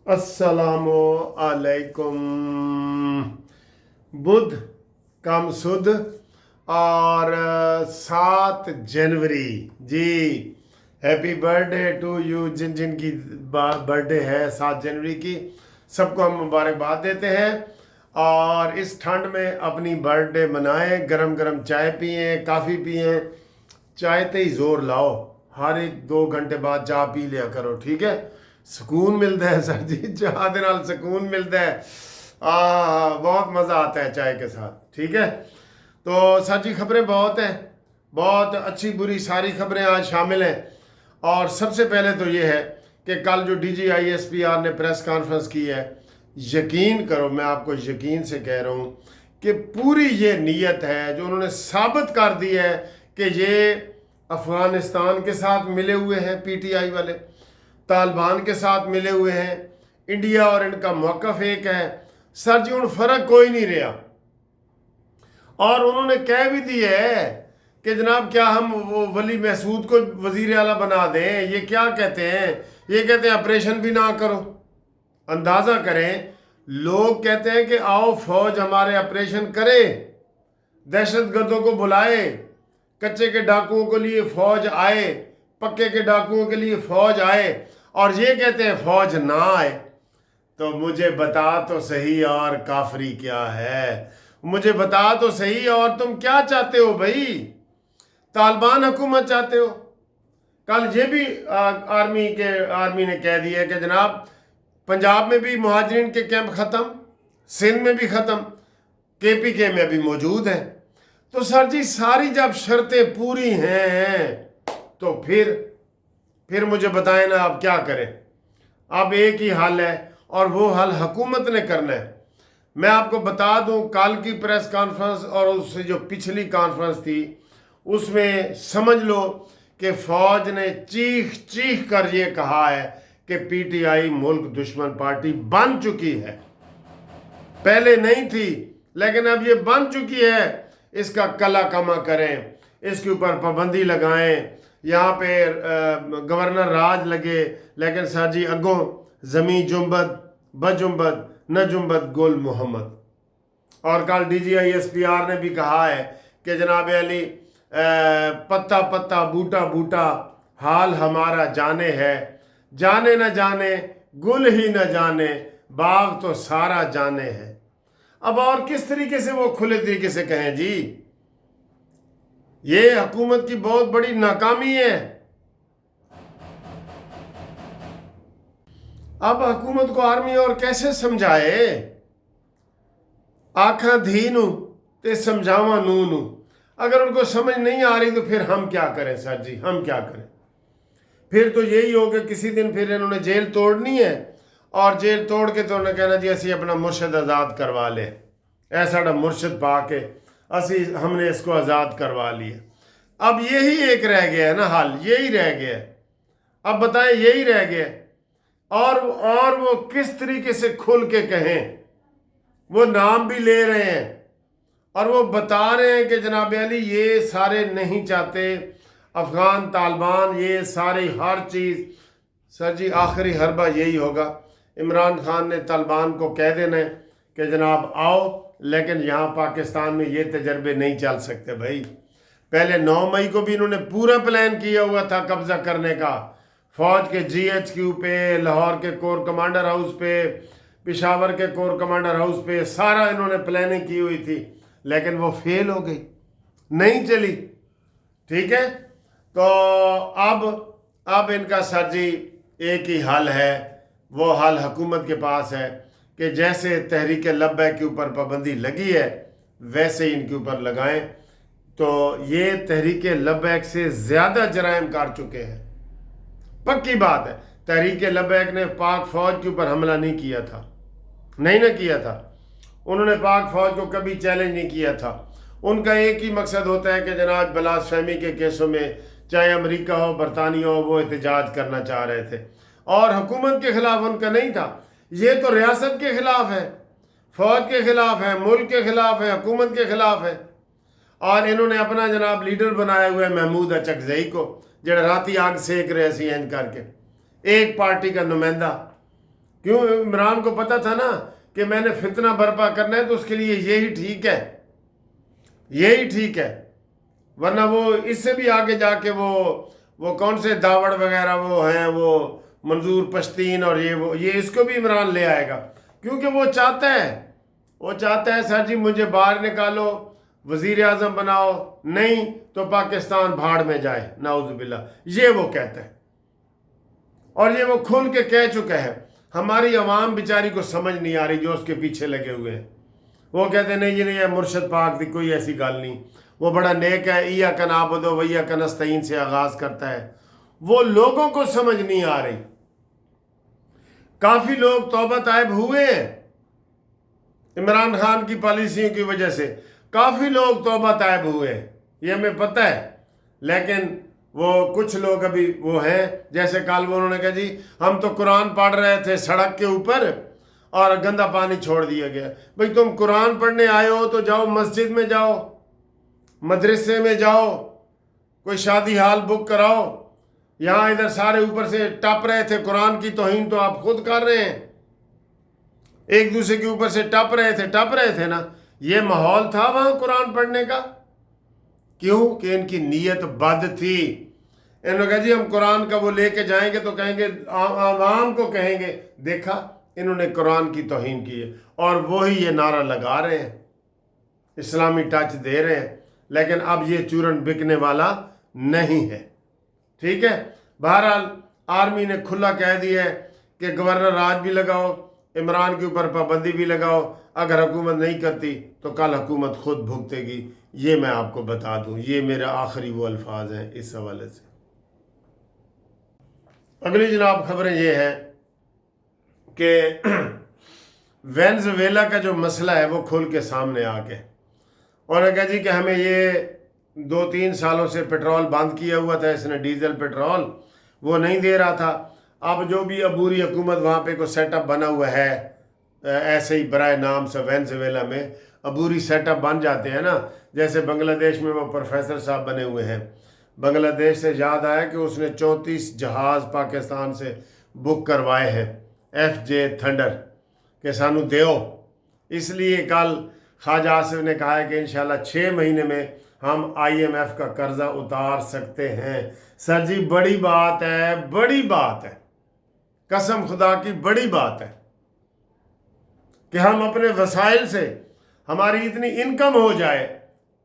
अस्सलामु अलैकुम। बुध कम सुद और 7 जनवरी जी, हैप्पी बर्थडे टू यू। जिन जिन की बर्थडे है 7 जनवरी की, सबको हम मुबारकबाद देते हैं। और इस ठंड में अपनी बर्थडे मनाएं, गरम गरम चाय पिएं, काफ़ी पिएं। चाय ते ही जोर लाओ, हर एक 2 घंटे बाद चाह पी लिया करो, ठीक है। ਸਕੂਨ ਮਿਲਦਾ है सर जी, चाह ਦੇ ਨਾਲ ਸਕੂਨ मिलता है। बहुत मज़ा आता है चाय के साथ, ठीक है। तो सर जी खबरें बहुत हैं, बहुत अच्छी बुरी सारी खबरें आज शामिल हैं। और सबसे पहले तो ये है कि कल जो DGISPR ने प्रेस कॉन्फ्रेंस की है, यकीन करो, मैं आपको यकीन से कह रहा हूँ कि पूरी ये नीयत है, जो उन्होंने साबित कर दी है कि ये अफ़गानिस्तान के साथ मिले हुए हैं, PTI वाले तालिबान के साथ मिले हुए हैं, इंडिया और इनका मौक़िफ़ एक है। सर जी उन फ़र्क कोई नहीं रहा। और उन्होंने कह भी दिया है कि जनाब क्या हम वो वली महसूद को वज़ीर आला बना दें। ये क्या कहते हैं, ये कहते हैं ऑपरेशन भी ना करो। अंदाज़ा करें, लोग कहते हैं कि आओ फ़ौज हमारे ऑपरेशन करे, दहशतगर्दों को बुलाए, कच्चे के डाकुओं के लिए फ़ौज आए, पक्के के डाकुओं के लिए फ़ौज आए, और ये कहते हैं फ़ौज ना आए। तो मुझे बता तो सही और काफरी क्या है, मुझे बता तो सही, और तुम क्या चाहते हो भाई? तालिबान हुकूमत चाहते हो? कल ये भी आर्मी ने कह दिया कि जनाब पंजाब में भी मुहाजिरीन के कैंप ख़त्म, सिंध में भी ख़त्म, KPK में भी मौजूद है। तो सर जी सारी जब शर्तें पूरी हैं तो फिर मुझे बताएं ना, आप क्या करें। अब एक ही हल है, और वो हल हुकूमत ने करना है। मैं आपको बता दूं, कल की प्रेस कॉन्फ्रेंस और उससे जो पिछली कॉन्फ्रेंस थी, उसमें समझ लो कि फ़ौज ने चीख चीख कर ये कहा है कि PTI मुल्क दुश्मन पार्टी बन चुकी है। पहले नहीं थी, लेकिन अब ये बन चुकी है। इसका कला कमा करें, इसके ऊपर पाबंदी लगाएं, यहाँ पे गवर्नर राज लगे, लेकिन सर जी अगों ज़मी जुम्बद बजुम्बद न जुम्बद गुल मोहम्मद। और कल DGISPR ने भी कहा है कि जनाब अली पत्ता पत्ता बूटा बूटा हाल हमारा जाने है, जाने न जाने गुल ही न जाने बाग तो सारा जाने है। अब और किस तरीके से वो खुले तरीके से कहें जी? ये हुकूमत की बहुत बड़ी नाकामी है। अब हुकूमत को आर्मी और कैसे समझाए? आखा धी नू ते समझावा नू नू। अगर उनको समझ नहीं आ रही तो फिर हम क्या करें सर जी, हम क्या करें? फिर तो यही हो कि किसी दिन फिर इन्होंने जेल तोड़नी है, और जेल तोड़ के तो उन्हें कहना जी असी अपना मुर्शद आज़ाद करवा ले, ऐसा मुर्शद पा के असी हमने इसको आज़ाद करवा लिया। अब यही एक रह गया है ना हल, यही रह गया है। अब बताएं, यही रह गया है। और वो किस तरीके से खुल के कहें? वो नाम भी ले रहे हैं और वो बता रहे हैं कि जनाब अली ये सारे नहीं चाहते, अफ़गान तालिबान ये सारी हर चीज़। सर जी आखिरी हरबा यही होगा, इमरान खान ने तालिबान को कह देना है कि जनाब आओ, लेकिन यहाँ पाकिस्तान में ये तजर्बे नहीं चल सकते भाई। पहले 9 मई को भी इन्होंने पूरा प्लान किया हुआ था कब्जा करने का, फ़ौज के GHQ पे, लाहौर के कोर कमांडर हाउस पे, पेशावर के कोर कमांडर हाउस पे, सारा इन्होंने प्लानिंग की हुई थी, लेकिन वो फेल हो गई, नहीं चली, ठीक है। तो अब इनका सर जी एक ही हल है, वो हल हुकूमत के पास है कि जैसे तहरीक लब्बैक के ऊपर पाबंदी लगी है वैसे ही इनके ऊपर लगाएं। तो ये तहरीक लब्बैक से ज़्यादा जराइम कर चुके हैं, पक्की बात है। तहरीक लब्बैक ने पाक फ़ौज के ऊपर हमला नहीं किया था, नहीं ना किया था। उन्होंने पाक फ़ौज को कभी चैलेंज नहीं किया था। उनका एक ही मकसद होता है कि जनाब ब्लास्फेमी के केसों में, चाहे अमेरिका हो बरतानिया हो, वो एहतजाज करना चाह रहे थे, और हुकूमत के ख़िलाफ़ उनका नहीं था। ये तो रियासत के ख़िलाफ़ है, फ़ौज के ख़िलाफ़ है, मुल्क के ख़िलाफ़ है, हुकूमत के ख़िलाफ़ है। और इन्होंने अपना जनाब लीडर बनाया हुआ है महमूद अचकज़ई को, जरा राती आग सेक रहे सी इंज करके, एक पार्टी का नुमाइंदा کیوں؟ عمران کو پتہ تھا نا کہ میں نے فتنہ برپا کرنا ہے، تو اس کے لیے یہی ٹھیک ہے، یہی ٹھیک ہے، ورنہ وہ اس سے بھی آگے جا کے وہ کون سے داوڑ وغیرہ وہ ہیں، وہ منظور پشتین اور یہ اس کو بھی عمران لے آئے گا، کیونکہ وہ چاہتا ہے سر جی مجھے باہر نکالو، وزیر اعظم بناؤ، نہیں تو پاکستان بھاڑ میں جائے، نعوذ باللہ، یہ وہ کہتا ہے، اور یہ وہ کھل کے کہہ چکا ہے۔ ہماری عوام بیچاری کو سمجھ نہیں آ رہی جو اس کے پیچھے لگے ہوئے ہیں، وہ کہتے ہیں نہیں یہ نہیں ہے، مرشد پاک دی کوئی ایسی گل نہیں، وہ بڑا نیک ہے، ایاک نعبد و ایاک نستعین سے آغاز کرتا ہے، وہ لوگوں کو سمجھ نہیں آ رہی۔ کافی لوگ توبہ طائب ہوئے ہیں عمران خان کی پالیسیوں کی وجہ سے، کافی لوگ توبہ طائب ہوئے ہیں، یہ ہمیں پتہ ہے، لیکن وہ کچھ لوگ ابھی وہ ہیں، جیسے کل وہ انہوں نے کہا جی ہم تو قرآن پڑھ رہے تھے سڑک کے اوپر اور گندا پانی چھوڑ دیا گیا۔ بھئی تم قرآن پڑھنے آئے ہو تو جاؤ مسجد میں جاؤ، مدرسے میں جاؤ، کوئی شادی ہال بک کراؤ، یہاں ادھر سارے اوپر سے ٹپ رہے تھے، قرآن کی توہین تو آپ خود کر رہے ہیں، ایک دوسرے کے اوپر سے ٹپ رہے تھے نا، یہ ماحول تھا وہاں قرآن پڑھنے کا؟ کیوں کہ ان کی نیت بد تھی۔ انہوں نے کہا جی ہم قرآن کا وہ لے کے جائیں گے تو کہیں گے، عوام کو کہیں گے دیکھا انہوں نے قرآن کی توہین کی ہے، اور وہی یہ نعرہ لگا رہے ہیں، اسلامی ٹچ دے رہے ہیں، لیکن اب یہ چورن بکنے والا نہیں ہے، ٹھیک ہے۔ بہرحال آرمی نے کھلا کہہ دیا ہے کہ گورنر راج بھی لگاؤ، عمران کے اوپر پابندی بھی لگاؤ، اگر حکومت نہیں کرتی تو کل حکومت خود بھگتے گی، یہ میں آپ کو بتا دوں، یہ میرا آخری وہ الفاظ ہیں اس حوالے سے۔ اگلی جناب خبریں یہ ہیں کہ وینزویلا کا جو مسئلہ ہے وہ کھل کے سامنے آ کے، اور نے کہا جی کہ ہمیں یہ 2-3 سالوں سے پیٹرول بند کیا ہوا تھا، اس نے ڈیزل پیٹرول وہ نہیں دے رہا تھا، اب جو بھی عبوری حکومت وہاں پہ کوئی سیٹ اپ بنا ہوا ہے، ایسے ہی برائے نام سے وینزویلا میں عبوری سیٹ اپ بن جاتے ہیں نا، جیسے بنگلہ دیش میں وہ پروفیسر صاحب بنے ہوئے ہیں۔ بنگلہ دیش سے یاد آیا کہ اس نے 34 جہاز پاکستان سے بک کروائے ہیں، FJ تھنڈر، کہ سانو دیو، اس لیے کل خواجہ آصف نے کہا ہے کہ انشاءاللہ 6 مہینے میں ہم IMF کا قرضہ اتار سکتے ہیں۔ سر جی بڑی بات ہے، بڑی بات ہے، قسم خدا کی بڑی بات ہے کہ ہم اپنے وسائل سے، ہماری اتنی انکم ہو جائے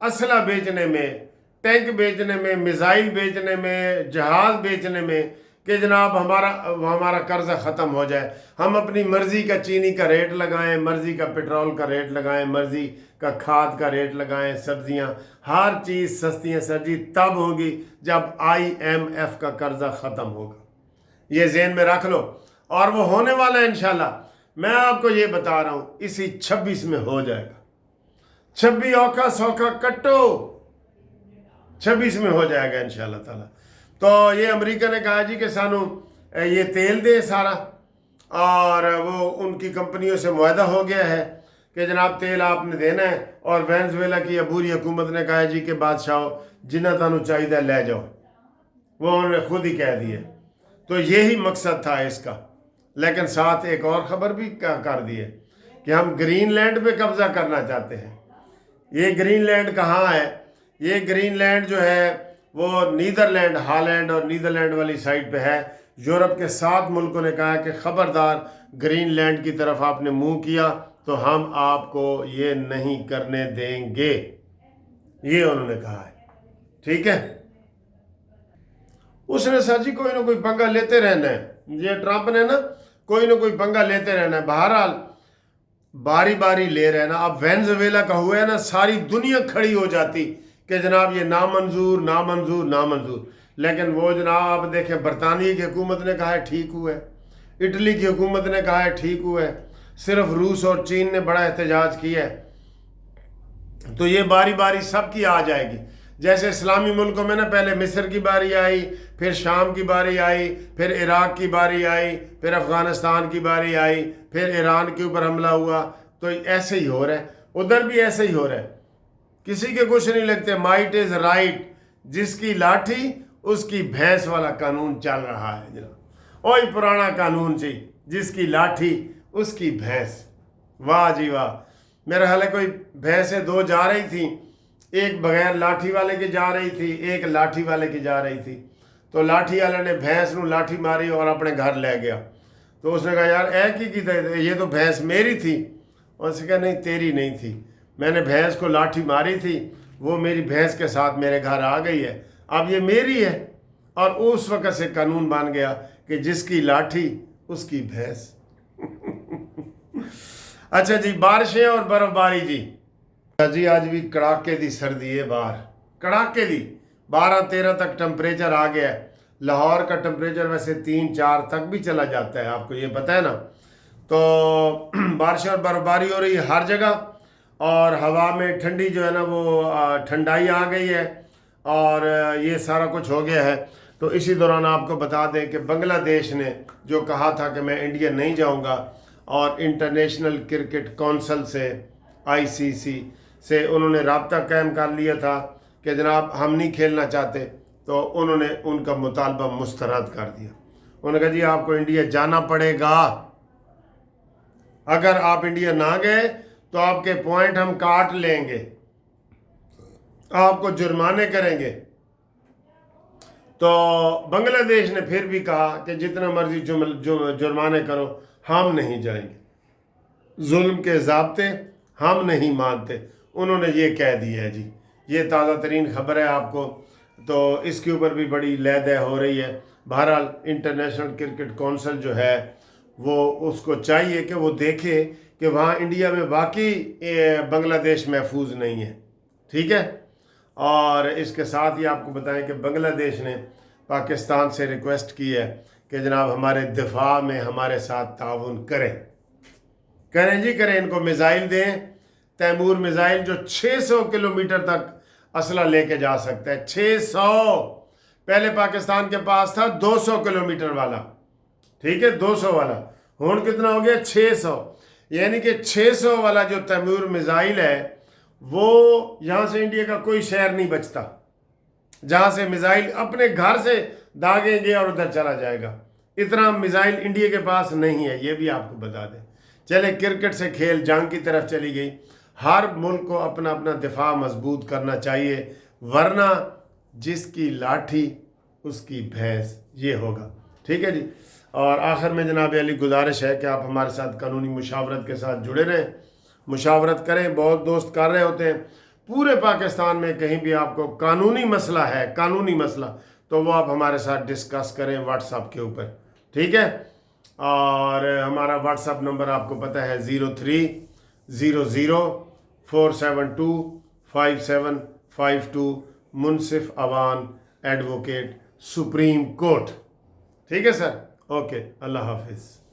اسلحہ بیچنے میں، ٹینک بیچنے میں، میزائل بیچنے میں، جہاز بیچنے میں، کہ جناب ہمارا قرضہ ختم ہو جائے، ہم اپنی مرضی کا چینی کا ریٹ لگائیں، مرضی کا پیٹرول کا ریٹ لگائیں، مرضی کا کھاد کا ریٹ لگائیں، سبزیاں، ہر چیز سستیاں سر جی تب ہوگی جب IMF کا قرضہ ختم ہوگا، یہ ذہن میں رکھ لو، اور وہ ہونے والا ہے انشاءاللہ۔ میں آپ کو یہ بتا رہا ہوں اسی 26 میں ہو جائے گا، 26 اوکھا سوکھا کٹو، 26 میں ہو جائے گا انشاءاللہ تعالی۔ تو یہ امریکہ نے کہا جی کہ سانو یہ تیل دے سارا، اور وہ ان کی کمپنیوں سے معاہدہ ہو گیا ہے کہ جناب تیل آپ نے دینا ہے، اور وینزویلا کی عبوری حکومت نے کہا جی کہ بادشاہو جنہ تانوں چاہیے لے جاؤ، وہ انہوں نے خود ہی کہہ دیے۔ تو یہی مقصد تھا اس کا، لیکن ساتھ ایک اور خبر بھی کر دی ہے کہ ہم گرین لینڈ پہ قبضہ کرنا چاہتے ہیں۔ یہ گرین لینڈ کہاں ہے؟ یہ گرین لینڈ جو ہے وہ نیدرلینڈ، ہالینڈ اور نیدرلینڈ والی سائٹ پہ ہے۔ یورپ کے 7 ملکوں نے کہا کہ خبردار گرین لینڈ کی طرف آپ نے منہ کیا تو ہم آپ کو یہ نہیں کرنے دیں گے، یہ انہوں نے کہا ہے، ٹھیک ہے۔ اس نے سر جی کوئی نہ کوئی پنگا لیتے رہنا ہے، یہ ٹرمپ نے نا کوئی نہ کوئی پنگا لیتے رہنا ہے، بہرحال باری باری لے رہنا۔ اب وینزویلا کا ہوا ہے نا، ساری دنیا کھڑی ہو جاتی کہ جناب یہ نامنظور نامنظور نامنظور، لیکن وہ جناب آپ دیکھیں برطانیہ کی حکومت نے کہا ہے ٹھیک ہوا ہے، اٹلی کی حکومت نے کہا ہے ٹھیک ہوا ہے، صرف روس اور چین نے بڑا احتجاج کیا ہے۔ تو یہ باری باری سب کی آ جائے گی، جیسے اسلامی ملکوں میں نا پہلے مصر کی باری آئی، پھر شام کی باری آئی، پھر عراق کی باری آئی، پھر افغانستان کی باری آئی، پھر ایران کے اوپر حملہ ہوا، تو ایسے ہی ہو رہا ہے، ادھر بھی ایسے ہی ہو رہا ہے، کسی کے کچھ نہیں لگتے، مائٹ از رائٹ، جس کی لاٹھی اس کی بھینس والا قانون چل رہا ہے جناب، وہی پرانا قانون سی जिसकी लाठी उसकी भैंस। वाह जी वाह। मेरा ख्याल है कोई भैंसें दो जा रही थी, एक बगैर लाठी वाले की जा रही थी, एक लाठी वाले की जा रही थी। तो लाठी वाले ने भैंस ਨੂੰ लाठी मारी और अपने घर ले गया। तो उसने कहा यार ऐ की ये तो भैंस मेरी थी। उसने कहा नहीं तेरी नहीं थी, मैंने भैंस को लाठी मारी थी, वो मेरी भैंस के साथ मेरे घर आ गई है, अब ये मेरी है। और उस वक़्त से कानून बन गया कि जिसकी लाठी उसकी भैंस। अच्छा जी, बारिशें और बर्फबारी जी आज भी कड़ाके दी सर्दी है बाहर, कड़ाके दी 12-13 तक टेम्परेचर आ गया है। लाहौर का टेम्परेचर वैसे 3-4 तक भी चला जाता है, आपको ये पता है ना। तो बारिश और बर्फबारी हो रही है हर जगह, और हवा में ठंडी जो है ना वो ठंडाई आ गई है, और ये सारा कुछ हो गया है। तो इसी दौरान आपको बता दें कि बांग्लादेश ने जो कहा था कि मैं इंडिया नहीं जाऊंगा, और इंटरनेशनल क्रिकेट काउंसिल से ICC से उन्होंने राब्ता कायम कर लिया था कि जनाब हम नहीं खेलना चाहते। तो उन्होंने उनका मुतालबा मुस्तरद कर दिया। उन्होंने कहा जी आपको इंडिया जाना पड़ेगा, अगर आप इंडिया ना गए तो आपके पॉइंट हम काट लेंगे, आपको जुर्माने करेंगे। तो बांग्लादेश ने फिर भी कहा कि जितना मर्जी जुर्माने करो, हम नहीं जाएंगे, जुल्म के ज़ाब्ते हम नहीं मानते। उन्होंने ये कह दिया है जी। ये ताज़ा तरीन खबर है आपको, तो इसके ऊपर भी बड़ी लहदह हो रही है। बहरहाल इंटरनेशनल क्रिकेट काउंसिल जो है वो उसको चाहिए कि वो देखे कि वहाँ इंडिया में बाकी बांग्लादेश महफूज नहीं है, ठीक है। और इसके साथ ही आपको बताएं कि बांग्लादेश ने पाकिस्तान से रिक्वेस्ट की है कि जनाब हमारे दिफा में हमारे साथ ताउन करें जी, करें। इनको मिज़ाइल दें, तैमूर मिज़ाइल जो 600 किलोमीटर तक असला लेके जा सकता है। 600, पहले पाकिस्तान के पास था 200 किलोमीटर वाला, ठीक है, 200 वाला, हुन कितना हो गया 600। यानी कि 600 वाला जो तैमूर मिज़ाइल है वो यहाँ से इंडिया का कोई शहर नहीं बचता जहाँ से मिज़ाइल अपने घर से दागेंगे और उधर चला जाएगा। इतना मिज़ाइल इंडिया के पास नहीं है, ये भी आपको बता दें। चले क्रिकेट से खेल जंग की तरफ चली गई। हर मुल्क को अपना अपना दिफा मजबूत करना चाहिए, वरना जिसकी लाठी उसकी भैंस, ये होगा, ठीक है जी। और आखिर में जनाब अली गुजारिश है कि आप हमारे साथ कानूनी मुशावरत के साथ जुड़े रहें, मुशावरत करें। बहुत दोस्त कर रहे होते हैं पूरे पाकिस्तान में, कहीं भी आपको कानूनी मसला है, कानूनी मसला, तो वो आप हमारे साथ डिस्कस करें व्हाट्सएप के ऊपर, ठीक है। और हमारा व्हाट्सएप नंबर आपको पता है 030047255752, मुनसिफ अवान एडवोकेट सुप्रीम कोर्ट, ठीक है सर। ओके, अल्लाह हाफिज़।